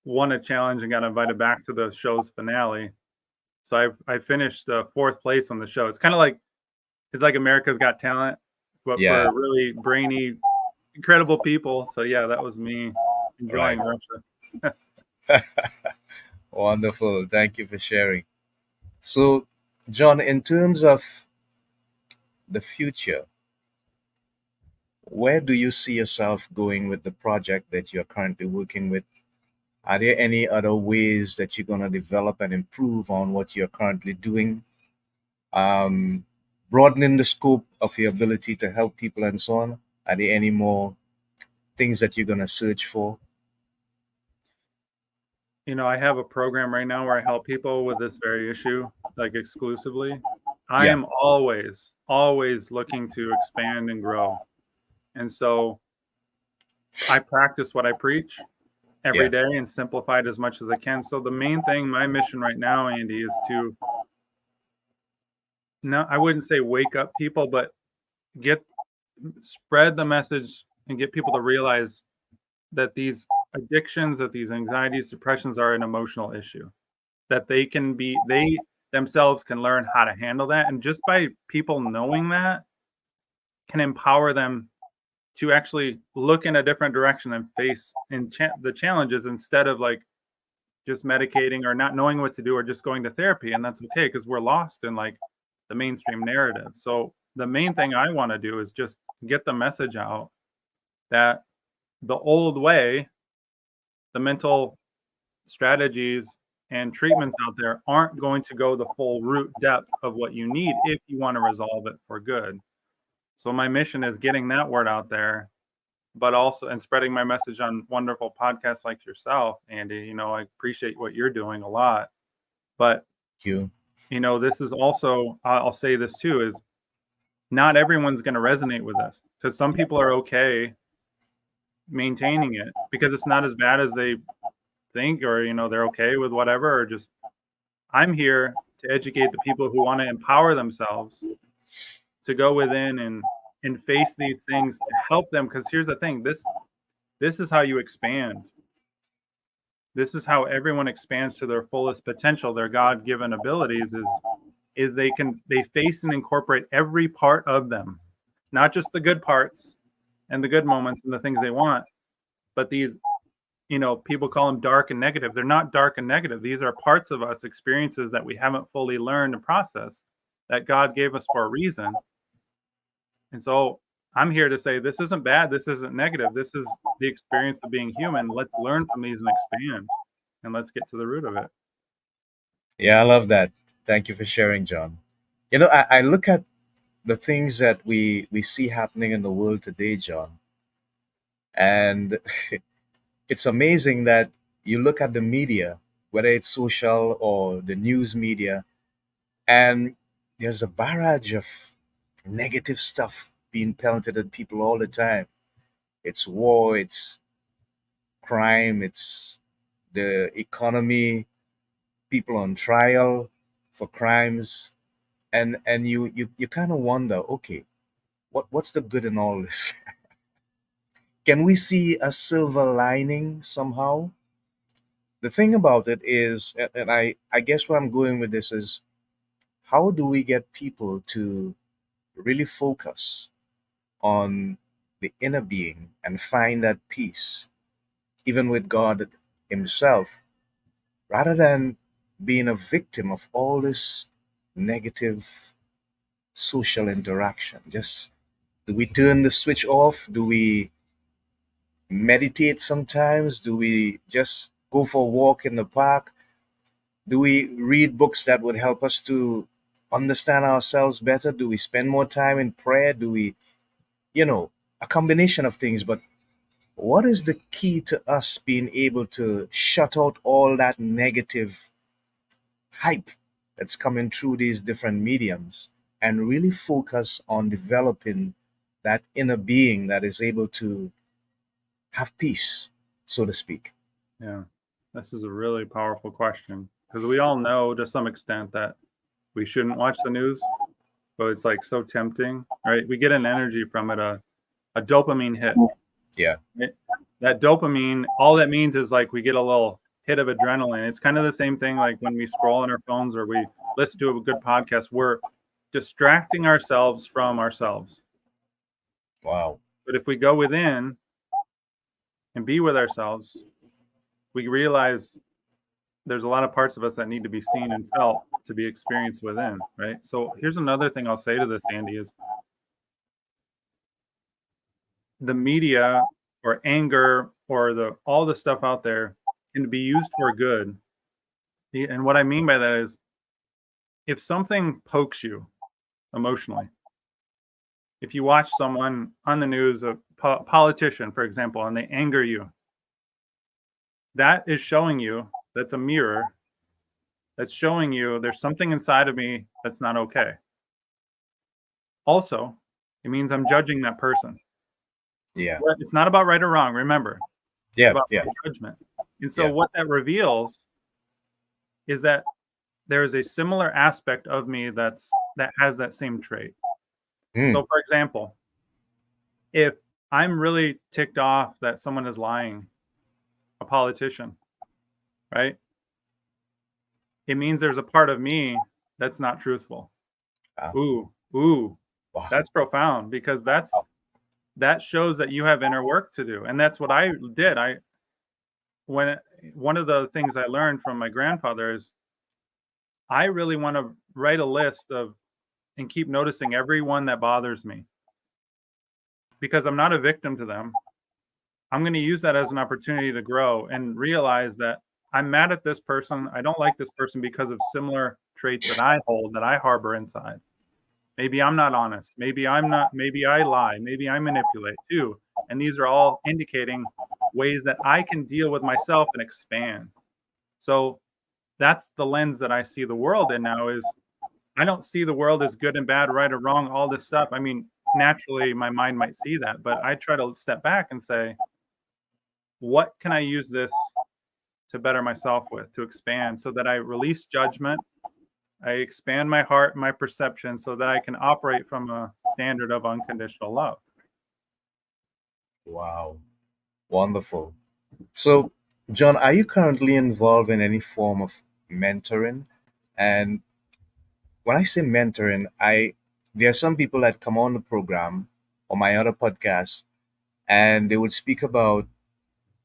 won a challenge and got invited back to the show's finale. So I finished fourth place on the show. It's like America's Got Talent, but Yeah, for really brainy, incredible people. So yeah, that was me right. enjoying Russia. Wonderful. Thank you for sharing. So, John, in terms of the future, where do you see yourself going with the project that you're currently working with? Are there any other ways that you're going to develop and improve on what you're currently doing? Um, Broadening the scope of your ability to help people and so on? Are there any more things that you're going to search for? I have a program right now where I help people with this very issue, like exclusively. I Yeah, am always, always looking to expand and grow. And so I practice what I preach every yeah, day and simplify it as much as I can. So the main thing, my mission right now, Andy, is to, no, I wouldn't say wake up people, but spread the message and get people to realize that these addictions, that these anxieties, depressions are an emotional issue, that they themselves can learn how to handle that. And just by people knowing that can empower them to actually look in a different direction and face the challenges instead of like just medicating or not knowing what to do or just going to therapy. And that's okay because we're lost in like the mainstream narrative. So the main thing I want to do is just get the message out that the old way, the mental strategies and treatments out there aren't going to go the full root depth of what you need if you want to resolve it for good. So my mission is getting that word out there, but also and spreading my message on wonderful podcasts like yourself, Andy. You know, I appreciate what you're doing a lot. But You. you know, this is also, I'll say this too, is not everyone's going to resonate with this because some people are okay maintaining it because it's not as bad as they think, or you know, they're okay with whatever, or just I'm here to educate the people who want to empower themselves to go within and face these things to help them. Because here's the thing, this is how you expand. This is how everyone expands to their fullest potential, their God-given abilities is they face and incorporate every part of them, not just the good parts and the good moments and the things they want, but these, you know, people call them dark and negative. They're not dark and negative. These are parts of us, experiences that we haven't fully learned and processed that God gave us for a reason. And so I'm here to say this isn't bad. This isn't negative. This is the experience of being human. Let's learn from these and expand, and let's get to the root of it. Yeah, I love that. Thank you for sharing, John. You know, I look at the things that we see happening in the world today, John, and it's amazing that you look at the media, whether it's social or the news media, and there's a barrage of negative stuff being pelted at people all the time. It's war, it's crime, it's the economy, people on trial for crimes, and you kind of wonder, okay, what's the good in all this? Can we see a silver lining somehow? The thing about it is, and I guess where I'm going with this is, how do we get people to really focus on the inner being and find that peace, even with God Himself, rather than being a victim of all this negative social interaction? Just, do we turn the switch off? Do we meditate sometimes? Do we just go for a walk in the park? Do we read books that would help us to understand ourselves better? Do we spend more time in prayer? Do we, you know, a combination of things? But what is the key to us being able to shut out all that negative hype that's coming through these different mediums and really focus on developing that inner being that is able to have peace, so to speak? Yeah, this is a really powerful question because we all know to some extent that we shouldn't watch the news, but it's like so tempting, right? We get an energy from it, a dopamine hit. Yeah. That dopamine, all that means is like we get a little hit of adrenaline. It's kind of the same thing like when we scroll on our phones or we listen to a good podcast. We're distracting ourselves from ourselves. Wow. But if we go within and be with ourselves, we realize there's a lot of parts of us that need to be seen and felt to be experienced within, right? So here's another thing I'll say to this, Andy, is the media or anger or all the stuff out there can be used for good. And what I mean by that is if something pokes you emotionally, if you watch someone on the news, a politician, for example, and they anger you, that is showing you, that's a mirror that's showing you there's something inside of me that's not okay. Also, it means I'm judging that person. Yeah. It's not about right or wrong, remember. It's Yeah. about Yeah. judgment. And so Yeah. what that reveals is that there is a similar aspect of me that has that same trait. Mm. So for example, if I'm really ticked off that someone is lying, a politician, right? It means there's a part of me that's not truthful. Wow. Ooh, Wow. that's profound because that's that shows that you have inner work to do. And that's what I did. One of the things I learned from my grandfather is I really want to write a list of and keep noticing everyone that bothers me, because I'm not a victim to them. I'm going to use that as an opportunity to grow and realize that I'm mad at this person. I don't like this person because of similar traits that I hold, that I harbor inside. Maybe I'm not honest. Maybe I lie. Maybe I manipulate too. And these are all indicating ways that I can deal with myself and expand. So that's the lens that I see the world in now. Is I don't see the world as good and bad, right or wrong, all this stuff. I mean, naturally my mind might see that, but I try to step back and say, what can I use this to better myself with, to expand, so that I release judgment, I expand my heart, my perception, so that I can operate from a standard of unconditional love. Wow. Wonderful. So, John, are you currently involved in any form of mentoring? And when I say mentoring, there are some people that come on the program or my other podcasts, and they would speak about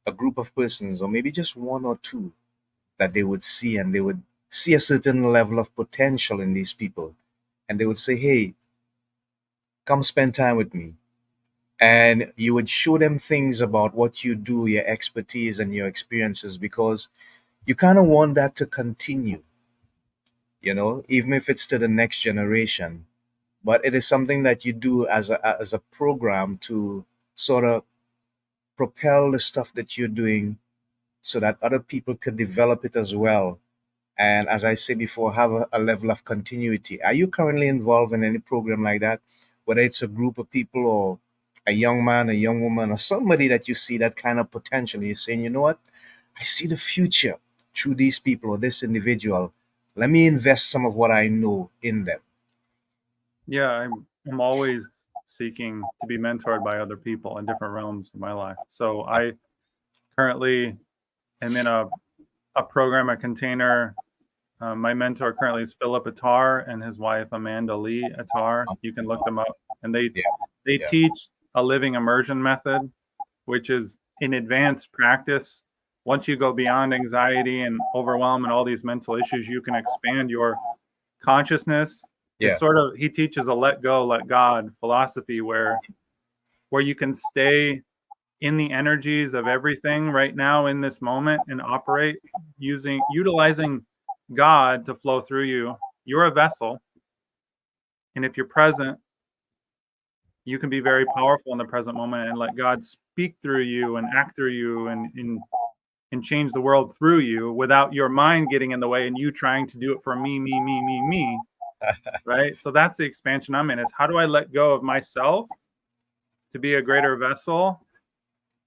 a group of persons, or maybe just one or two, that they would see, and they would see a certain level of potential in these people, and they would say, "Hey, come spend time with me." And you would show them things about what you do, your expertise and your experiences, because you kind of want that to continue, even if it's to the next generation. But it is something that you do as a program to sort of propel the stuff that you're doing so that other people could develop it as well. And as I said before, have a level of continuity. Are you currently involved in any program like that, whether it's a group of people or a young man, a young woman, or somebody that you see that kind of potential? You're saying, you know what, I see the future through these people or this individual. Let me invest some of what I know in them. Yeah, I'm always seeking to be mentored by other people in different realms of my life. So I currently am in a program, a container. My mentor currently is Philip Attar and his wife Amanda Lee Attar. You can look them up, and they Yeah. teach a living immersion method, which is an advanced practice. Once you go beyond anxiety and overwhelm and all these mental issues, you can expand your consciousness. Yeah. It's sort of, he teaches a let go, let God philosophy where you can stay in the energies of everything right now in this moment and operate utilizing God to flow through you. You're a vessel, and if you're present, you can be very powerful in the present moment and let God speak through you and act through you and change the world through you without your mind getting in the way and you trying to do it for me. Right? So that's the expansion I'm in, is how do I let go of myself to be a greater vessel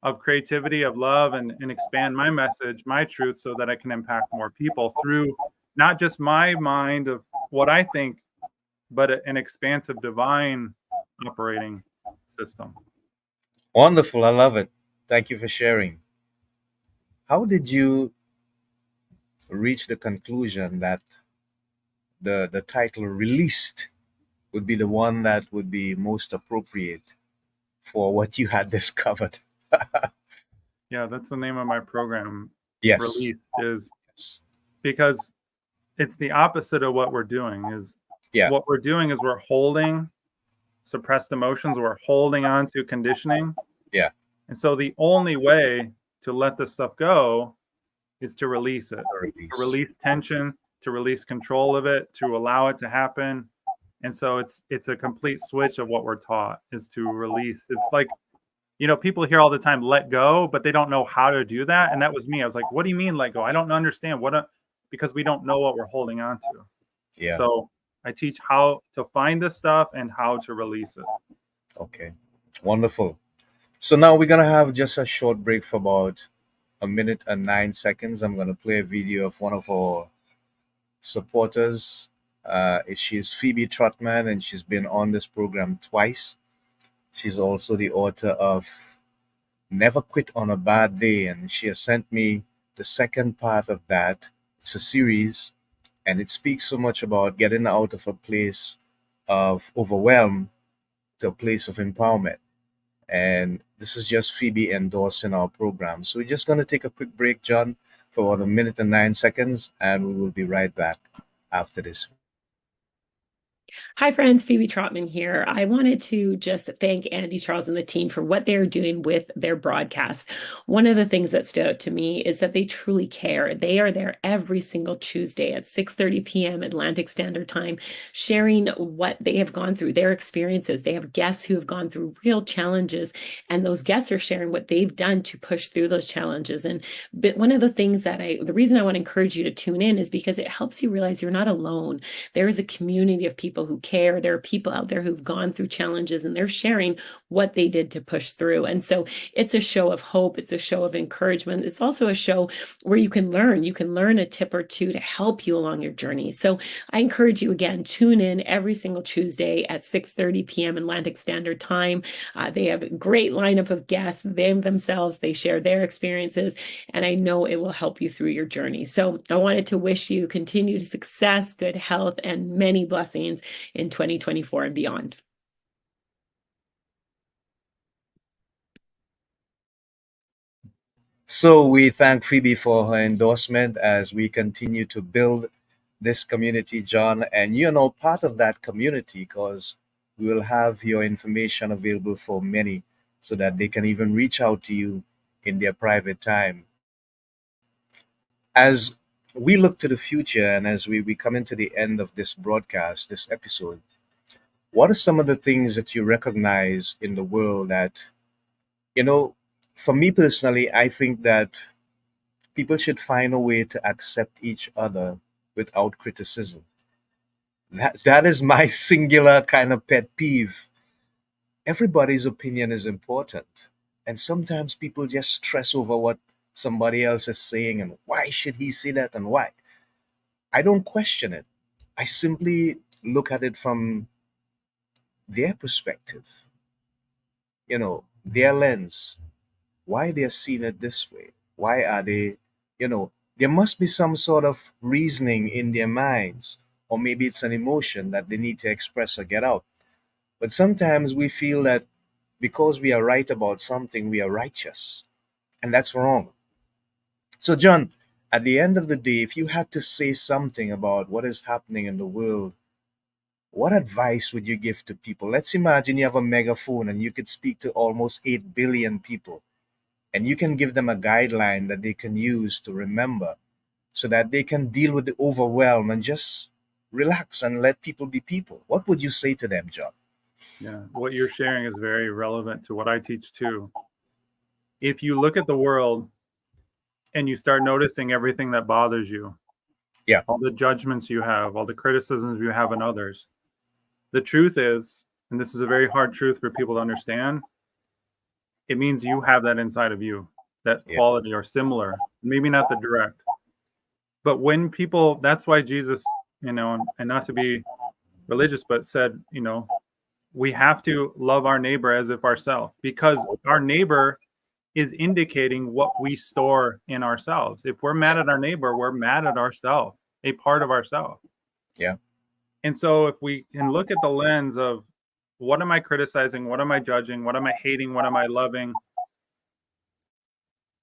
of creativity, of love, and expand my message, my truth, so that I can impact more people through not just my mind of what I think, but an expansive divine operating system. Wonderful. I love it. Thank you for sharing. How did you reach the conclusion that the title Released would be the one that would be most appropriate for what you had discovered? Yeah, that's the name of my program. Yes. Released is Yes. because it's the opposite of what we're doing. Is Yeah. what we're doing is we're holding suppressed emotions, we're holding on to conditioning. Yeah. And so the only way to let this stuff go is to release it, Release. to release tension, to release control of it, to allow it to happen. And so it's a complete switch of what we're taught, is to release. It's like, people hear all the time, let go, but they don't know how to do that. And that was me. I was like, what do you mean let go? I don't understand because we don't know what we're holding on to. Yeah. So I teach how to find this stuff and how to release it. Okay. Wonderful. So now we're going to have just a short break for about 1 minute and 9 seconds. I'm going to play a video of one of our supporters. She's Phoebe Trotman, and she's been on this program twice. She's also the author of Never Quit on a Bad Day, and she has sent me the second part of that. It's a series, and it speaks so much about getting out of a place of overwhelm to a place of empowerment. And this is just Phoebe endorsing our program. So we're just going to take a quick break, John, for about 1 minute and 9 seconds, and we will be right back after this. Hi, friends. Phoebe Trotman here. I wanted to just thank Andy Charles and the team for what they're doing with their broadcast. One of the things that stood out to me is that they truly care. They are there every single Tuesday at 6:30 p.m. Atlantic Standard Time, sharing what they have gone through, their experiences. They have guests who have gone through real challenges, and those guests are sharing what they've done to push through those challenges. But one of the things the reason I want to encourage you to tune in is because it helps you realize you're not alone. There is a community of people who care. There are people out there who've gone through challenges and they're sharing what they did to push through. And so it's a show of hope. It's a show of encouragement. It's also a show where you can learn. You can learn a tip or two to help you along your journey. So I encourage you again, tune in every single Tuesday at 6:30 p.m. Atlantic Standard Time. They have a great lineup of guests. They themselves, they share their experiences, and I know it will help you through your journey. So I wanted to wish you continued success, good health, and many blessings in 2024 and beyond. So we thank Phoebe for her endorsement as we continue to build this community, John. And you're now part of that community because we will have your information available for many so that they can even reach out to you in their private time. As we look to the future and as we come into the end of this broadcast, this episode, what are some of the things that you recognize in the world that, you know, for me personally, I think that people should find a way to accept each other without criticism. That is my singular kind of pet peeve. Everybody's opinion is important. And sometimes people just stress over what somebody else is saying and why should he say that and why. I don't question it. I simply look at it from their perspective, their lens, why they're seeing it this way. Why are they, there must be some sort of reasoning in their minds, or maybe it's an emotion that they need to express or get out. But sometimes we feel that because we are right about something, we are righteous, and that's wrong. So, John, at the end of the day, if you had to say something about what is happening in the world, what advice would you give to people? Let's imagine you have a megaphone and you could speak to almost 8 billion people, and you can give them a guideline that they can use to remember so that they can deal with the overwhelm and just relax and let people be people. What would you say to them, John? Yeah, what you're sharing is very relevant to what I teach too. If you look at the world and you start noticing everything that bothers you, Yeah. all the judgments you have, all the criticisms you have in others, the truth is, and this is a very hard truth for people to understand, it means you have that inside of you, that Yeah. quality or similar, maybe not the direct. But when people, that's why Jesus, and not to be religious, but said, we have to love our neighbor as if ourselves, because our neighbor is indicating what we store in ourselves. If we're mad at our neighbor, we're mad at ourselves, a part of ourselves. Yeah. And so if we can look at the lens of what am I criticizing, what am I judging, what am I hating, what am I loving,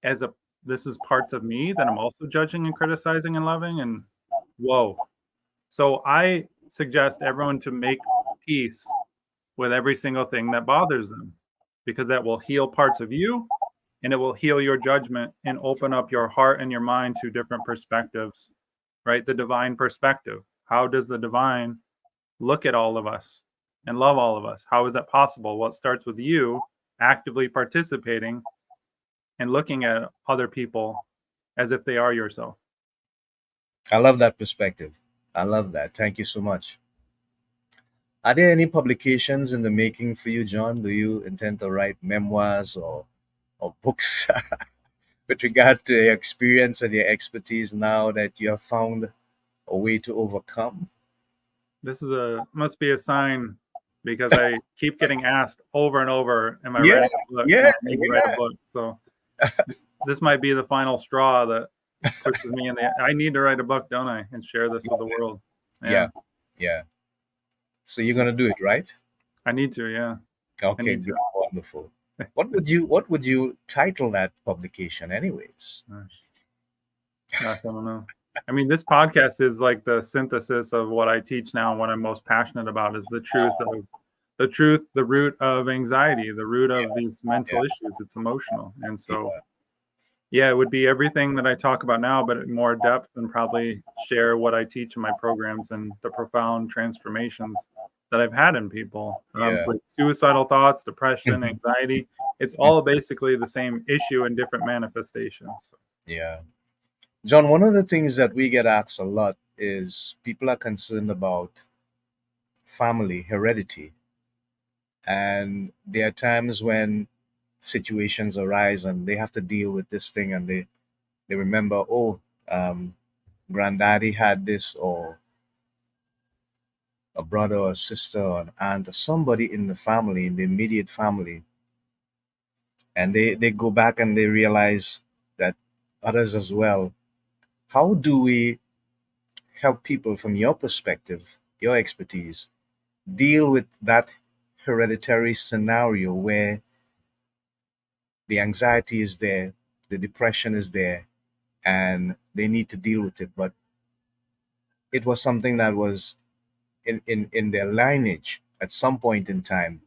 this is parts of me that I'm also judging and criticizing and loving, and whoa. So I suggest everyone to make peace with every single thing that bothers them, because that will heal parts of you and it will heal your judgment and open up your heart and your mind to different perspectives, right? The divine perspective. How does the divine look at all of us and love all of us? How is that possible? Well, it starts with you actively participating and looking at other people as if they are yourself. I love that perspective. I love that. Thank you so much. Are there any publications in the making for you, John? Do you intend to write memoirs or books with regard to your experience and your expertise now that you have found a way to overcome? This must be a sign, because I keep getting asked over and over, am I Yeah, writing a book? yeah, I need to write a book. So this might be the final straw that pushes me I need to write a book, don't I? And share this with the world. Yeah. So you're gonna do it, right? I need to, yeah. Okay, need to. good, wonderful. What would you title that publication anyways? Gosh, I don't know. I mean, this podcast is like the synthesis of what I teach now, and what I'm most passionate about is the truth, the root of anxiety, the root of these mental issues. It's emotional. And so, yeah, it would be everything that I talk about now, but in more depth, and probably share what I teach in my programs and the profound transformations that I've had in people with suicidal thoughts, depression, anxiety. It's all basically the same issue in different manifestations. Yeah. John, one of the things that we get asked a lot is people are concerned about family heredity. And there are times when situations arise and they have to deal with this thing, and they remember, oh, granddaddy had this, or a brother or a sister or an aunt or somebody in the family, in the immediate family, and they go back and they realize that others as well. How do we help people, from your perspective, your expertise, deal with that hereditary scenario where the anxiety is there, the depression is there, and they need to deal with it, but it was something that was in their lineage at some point in time,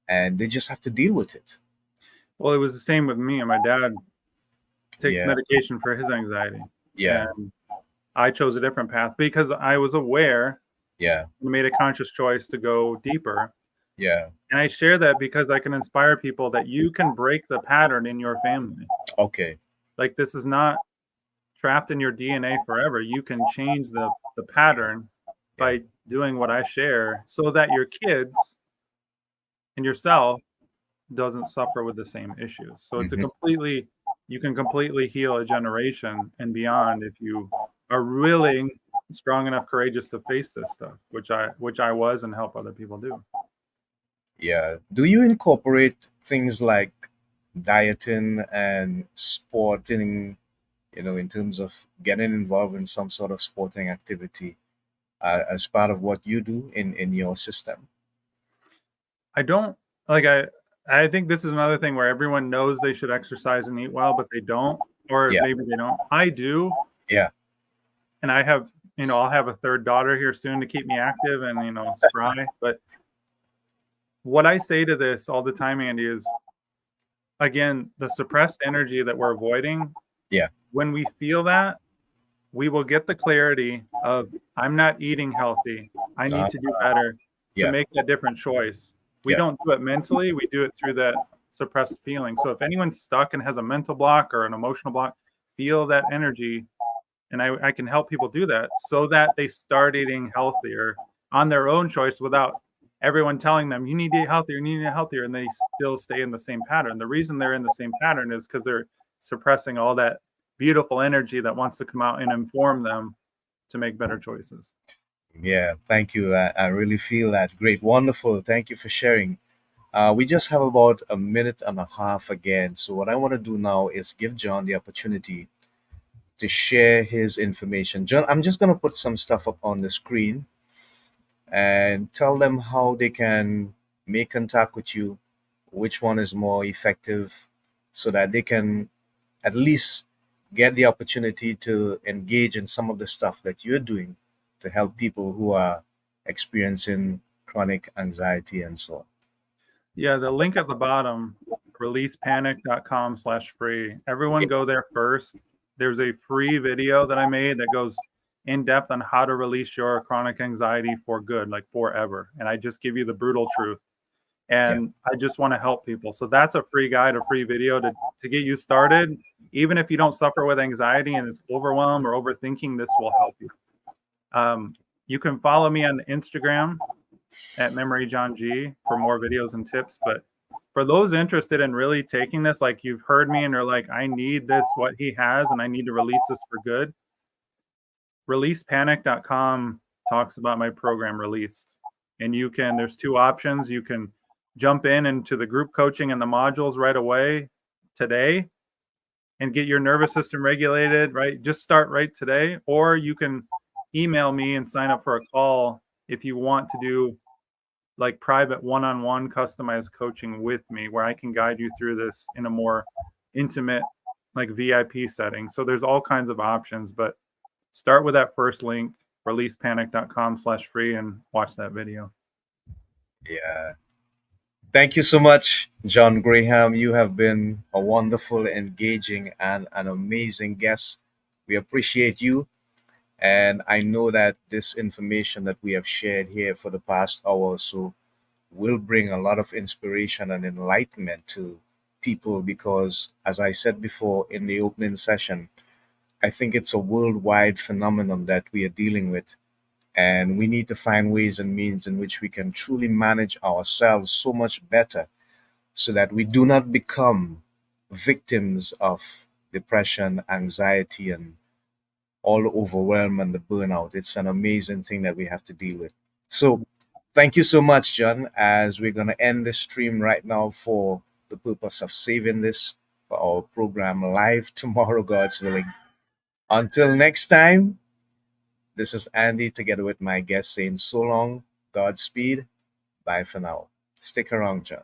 and they just have to deal with it. Well, it was the same with me. And my dad takes Yeah. medication for his anxiety. Yeah. And I chose a different path because I was aware Yeah. and made a conscious choice to go deeper. Yeah. And I share that because I can inspire people that you can break the pattern in your family. Okay. Like, this is not trapped in your DNA forever. You can change the pattern by doing what I share, so that your kids and yourself doesn't suffer with the same issues. So it's you can completely heal a generation and beyond if you are willing, strong enough, courageous to face this stuff, which I was, and help other people do. Yeah. Do you incorporate things like dieting and sporting, in terms of getting involved in some sort of sporting activity as part of what you do in your system? I don't like I think this is another thing where everyone knows they should exercise and eat well, but they don't, or Yeah. maybe they don't. I do. Yeah. And I have, I'll have a third daughter here soon to keep me active and, spry. But what I say to this all the time, Andy, is, again, the suppressed energy that we're avoiding. Yeah. When we feel that, we will get the clarity of, I'm not eating healthy. I need to do better to Yeah. make a different choice. We Yeah. don't do it mentally. We do it through that suppressed feeling. So if anyone's stuck and has a mental block or an emotional block, feel that energy. And I can help people do that so that they start eating healthier on their own choice, without everyone telling them, you need to eat healthier, you need to eat healthier, and they still stay in the same pattern. The reason they're in the same pattern is because they're suppressing all that beautiful energy that wants to come out and inform them to make better choices. Yeah, thank you. I really feel that. Great, wonderful. Thank you for sharing. We just have about a minute and a half again. So what I want to do now is give John the opportunity to share his information. John, I'm just going to put some stuff up on the screen and tell them how they can make contact with you, which one is more effective, so that they can at least get the opportunity to engage in some of the stuff that you're doing to help people who are experiencing chronic anxiety and so on. Yeah, the link at the bottom, releasepanic.com/free. Everyone go there first. There's a free video that I made that goes in depth on how to release your chronic anxiety for good, like forever. And I just give you the brutal truth. And I just want to help people. So that's a free guide, a free video to get you started. Even if you don't suffer with anxiety and it's overwhelm or overthinking, this will help you. You can follow me on Instagram at Memory John G for more videos and tips. But for those interested in really taking this, like you've heard me and you're like, I need this, what he has, and I need to release this for good, releasepanic.com talks about my program Released. And there's two options. You can jump into the group coaching and the modules right away today and get your nervous system regulated, right? Just start right today. Or you can email me and sign up for a call if you want to do like private one-on-one customized coaching with me where I can guide you through this in a more intimate, like VIP setting. So there's all kinds of options, but start with that first link, releasepanic.com/free, and watch that video. Yeah. Thank you so much, John Graham. You have been a wonderful, engaging, and an amazing guest. We appreciate you. And I know that this information that we have shared here for the past hour or so will bring a lot of inspiration and enlightenment to people because, as I said before in the opening session, I think it's a worldwide phenomenon that we are dealing with. And we need to find ways and means in which we can truly manage ourselves so much better so that we do not become victims of depression, anxiety, and all the overwhelm and the burnout. It's an amazing thing that we have to deal with. So, thank you so much, John, as we're going to end the stream right now for the purpose of saving this for our program live tomorrow, God's willing. Until next time, this is Andy together with my guest saying so long, Godspeed, bye for now. Stick around, John.